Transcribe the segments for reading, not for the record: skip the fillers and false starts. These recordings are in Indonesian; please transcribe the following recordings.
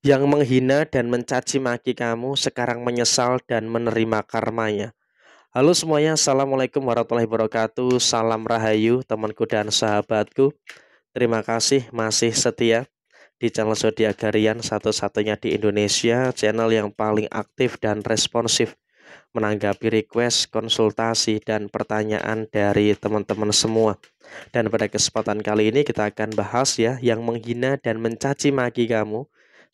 Yang menghina dan mencaci maki kamu sekarang menyesal dan menerima karmanya. Halo semuanya, Assalamualaikum warahmatullahi wabarakatuh. Salam Rahayu temanku dan sahabatku. Terima kasih masih setia di channel Zodiak Harian, satu-satunya di Indonesia, channel yang paling aktif dan responsif menanggapi request, konsultasi, dan pertanyaan dari teman-teman semua. Dan pada kesempatan kali ini kita akan bahas ya, yang menghina dan mencaci maki kamu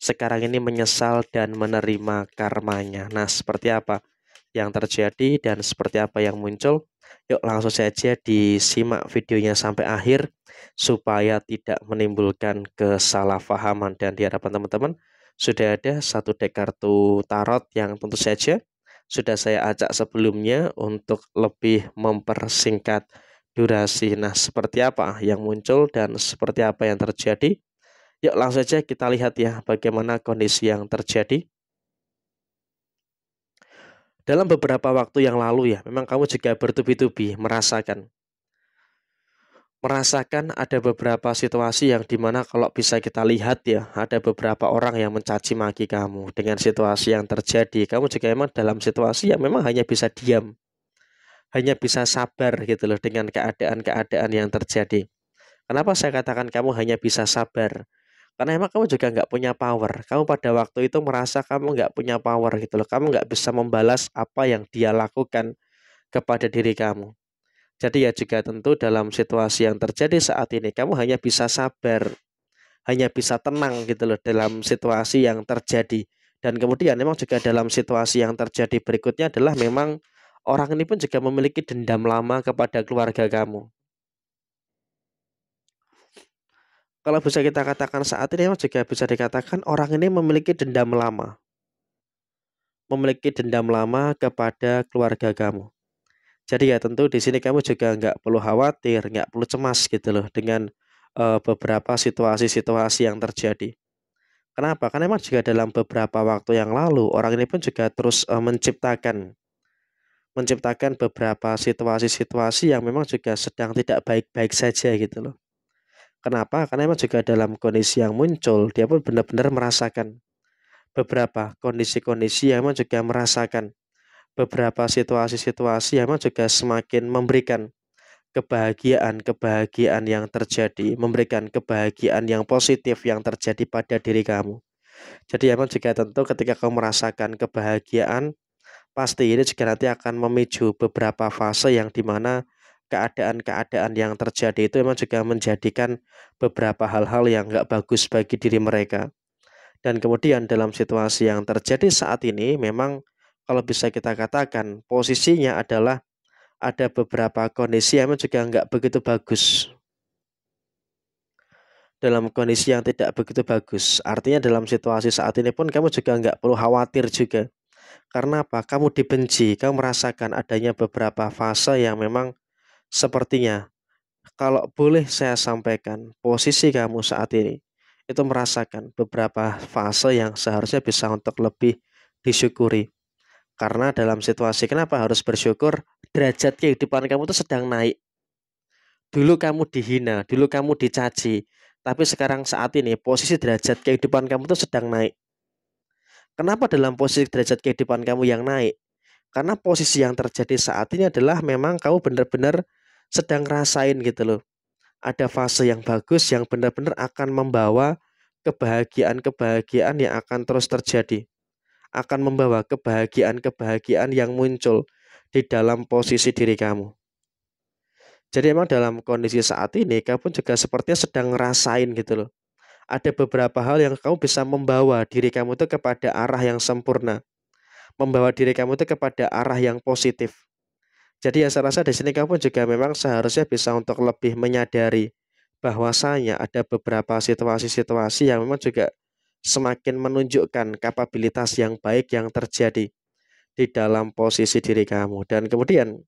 sekarang ini menyesal dan menerima karmanya. Nah, seperti apa yang terjadi dan seperti apa yang muncul? Yuk langsung saja disimak videonya sampai akhir supaya tidak menimbulkan kesalahpahaman. Dan di hadapan teman-teman sudah ada satu dek kartu tarot yang tentu saja sudah saya ajak sebelumnya untuk lebih mempersingkat durasi. Nah, seperti apa yang muncul dan seperti apa yang terjadi? Yuk langsung saja kita lihat ya bagaimana kondisi yang terjadi. Dalam beberapa waktu yang lalu ya, memang kamu juga bertubi-tubi merasakan ada beberapa situasi yang dimana kalau bisa kita lihat ya, ada beberapa orang yang mencaci maki kamu dengan situasi yang terjadi. Kamu juga memang dalam situasi yang memang hanya bisa diam, hanya bisa sabar gitu loh dengan keadaan-keadaan yang terjadi. Kenapa saya katakan kamu hanya bisa sabar? Karena emang kamu juga nggak punya power. Kamu pada waktu itu merasa kamu nggak punya power gitu loh. Kamu nggak bisa membalas apa yang dia lakukan kepada diri kamu. Jadi ya juga tentu dalam situasi yang terjadi saat ini, kamu hanya bisa sabar, hanya bisa tenang gitu loh dalam situasi yang terjadi. Dan kemudian memang juga dalam situasi yang terjadi berikutnya adalah memang orang ini pun juga memiliki dendam lama kepada keluarga kamu. Kalau bisa kita katakan saat ini memang juga bisa dikatakan orang ini memiliki dendam lama kepada keluarga kamu. Jadi ya tentu di sini kamu juga nggak perlu khawatir, nggak perlu cemas gitu loh dengan beberapa situasi-situasi yang terjadi. Kenapa? Karena memang juga dalam beberapa waktu yang lalu orang ini pun juga terus menciptakan beberapa situasi-situasi yang memang juga sedang tidak baik-baik saja gitu loh. Kenapa? Karena memang juga dalam kondisi yang muncul dia pun benar-benar merasakan beberapa kondisi-kondisi yang memang juga merasakan beberapa situasi-situasi yang memang juga semakin memberikan kebahagiaan-kebahagiaan yang terjadi, memberikan kebahagiaan yang positif yang terjadi pada diri kamu. Jadi emang juga tentu ketika kamu merasakan kebahagiaan, pasti ini juga nanti akan memicu beberapa fase yang dimana keadaan-keadaan yang terjadi itu memang juga menjadikan beberapa hal-hal yang nggak bagus bagi diri mereka. Dan kemudian dalam situasi yang terjadi saat ini memang kalau bisa kita katakan posisinya adalah ada beberapa kondisi yang memang juga nggak begitu bagus. Dalam kondisi yang tidak begitu bagus. Artinya dalam situasi saat ini pun kamu juga nggak perlu khawatir juga. Karena apa? Kamu dibenci, kamu merasakan adanya beberapa fase yang memang sepertinya kalau boleh saya sampaikan, posisi kamu saat ini itu merasakan beberapa fase yang seharusnya bisa untuk lebih disyukuri. Karena dalam situasi kenapa harus bersyukur? Derajat kehidupan kamu itu sedang naik. Dulu kamu dihina, dulu kamu dicaci, tapi sekarang saat ini posisi derajat kehidupan kamu itu sedang naik. Kenapa dalam posisi derajat kehidupan kamu yang naik? Karena posisi yang terjadi saat ini adalah memang kamu benar-benar sedang ngerasain gitu loh. Ada fase yang bagus yang benar-benar akan membawa kebahagiaan-kebahagiaan yang akan terus terjadi. Akan membawa kebahagiaan-kebahagiaan yang muncul di dalam posisi diri kamu. Jadi emang dalam kondisi saat ini kamu juga sepertinya sedang ngerasain gitu loh. Ada beberapa hal yang kamu bisa membawa diri kamu itu kepada arah yang sempurna, membawa diri kamu itu kepada arah yang positif. Jadi ya saya rasa di sini kamu juga memang seharusnya bisa untuk lebih menyadari bahwasanya ada beberapa situasi-situasi yang memang juga semakin menunjukkan kapabilitas yang baik yang terjadi di dalam posisi diri kamu. Dan kemudian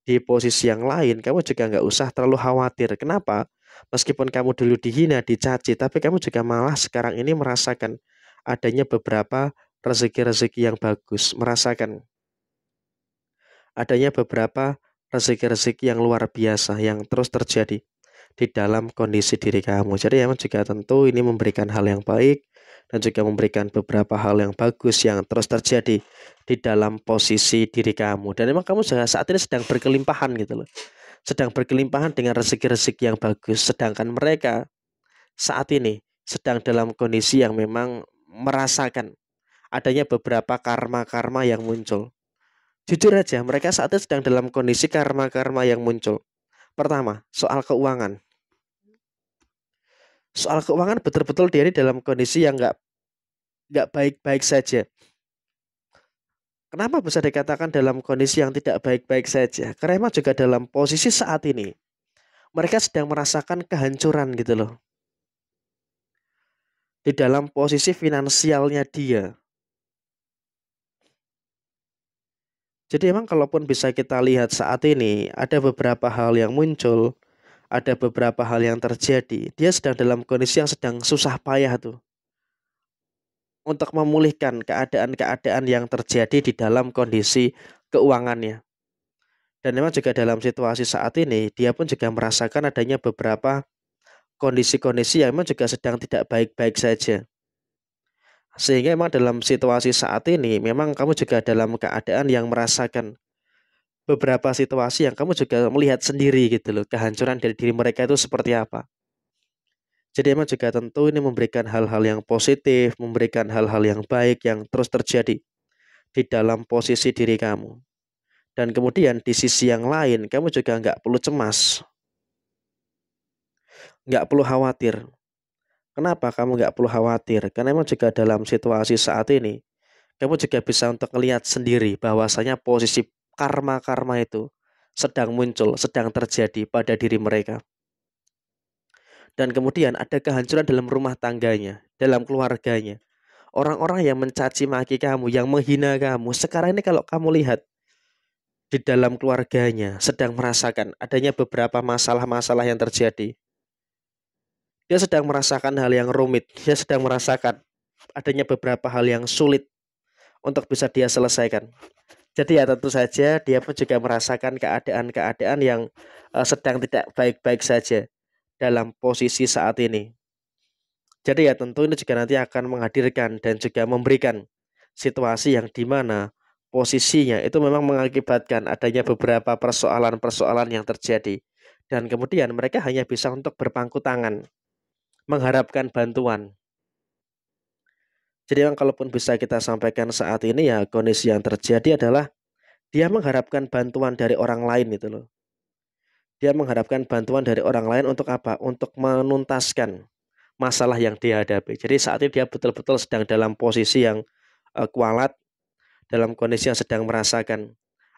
di posisi yang lain kamu juga nggak usah terlalu khawatir. Kenapa? Meskipun kamu dulu dihina, dicaci, tapi kamu juga malah sekarang ini merasakan adanya beberapa rezeki-rezeki yang bagus, merasakan adanya beberapa rezeki-rezeki yang luar biasa yang terus terjadi di dalam kondisi diri kamu. Jadi emang juga tentu ini memberikan hal yang baik dan juga memberikan beberapa hal yang bagus yang terus terjadi di dalam posisi diri kamu. Dan memang kamu saat ini sedang berkelimpahan gitu loh. Sedang berkelimpahan dengan rezeki-rezeki yang bagus. Sedangkan mereka saat ini sedang dalam kondisi yang memang merasakan adanya beberapa karma-karma yang muncul. Jujur aja, mereka saat ini sedang dalam kondisi karma-karma yang muncul. Pertama, soal keuangan. Soal keuangan betul-betul dia ini dalam kondisi yang nggak baik-baik saja. Kenapa bisa dikatakan dalam kondisi yang tidak baik-baik saja? Karena memang juga dalam posisi saat ini mereka sedang merasakan kehancuran gitu loh. Di dalam posisi finansialnya dia. Jadi emang kalaupun bisa kita lihat saat ini ada beberapa hal yang muncul, ada beberapa hal yang terjadi. Dia sedang dalam kondisi yang sedang susah payah tuh untuk memulihkan keadaan-keadaan yang terjadi di dalam kondisi keuangannya. Dan memang juga dalam situasi saat ini dia pun juga merasakan adanya beberapa kondisi-kondisi yang memang juga sedang tidak baik-baik saja. Sehingga memang dalam situasi saat ini memang kamu juga dalam keadaan yang merasakan beberapa situasi yang kamu juga melihat sendiri gitu loh, kehancuran dari diri mereka itu seperti apa. Jadi emang juga tentu ini memberikan hal-hal yang positif, memberikan hal-hal yang baik yang terus terjadi di dalam posisi diri kamu. Dan kemudian di sisi yang lain kamu juga nggak perlu cemas, nggak perlu khawatir. Kenapa kamu nggak perlu khawatir? Karena emang juga dalam situasi saat ini kamu juga bisa untuk melihat sendiri bahwasanya posisi karma-karma itu sedang muncul, sedang terjadi pada diri mereka. Dan kemudian ada kehancuran dalam rumah tangganya, dalam keluarganya. Orang-orang yang mencaci maki kamu, yang menghina kamu, sekarang ini kalau kamu lihat di dalam keluarganya sedang merasakan adanya beberapa masalah-masalah yang terjadi. Dia sedang merasakan hal yang rumit, dia sedang merasakan adanya beberapa hal yang sulit untuk bisa dia selesaikan. Jadi ya tentu saja dia pun juga merasakan keadaan-keadaan yang sedang tidak baik-baik saja dalam posisi saat ini. Jadi ya tentu ini juga nanti akan menghadirkan dan juga memberikan situasi yang di mana posisinya itu memang mengakibatkan adanya beberapa persoalan-persoalan yang terjadi. Dan kemudian mereka hanya bisa untuk berpangku tangan, mengharapkan bantuan. Jadi yang kalaupun bisa kita sampaikan saat ini ya kondisi yang terjadi adalah dia mengharapkan bantuan dari orang lain itu loh. Dia mengharapkan bantuan dari orang lain untuk apa? Untuk menuntaskan masalah yang dihadapi. Jadi saat ini dia betul-betul sedang dalam posisi yang kualat, dalam kondisi yang sedang merasakan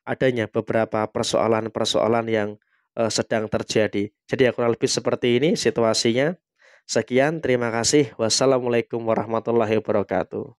adanya beberapa persoalan-persoalan yang sedang terjadi. Jadi ya kurang lebih seperti ini situasinya. Sekian, terima kasih. Wassalamualaikum warahmatullahi wabarakatuh.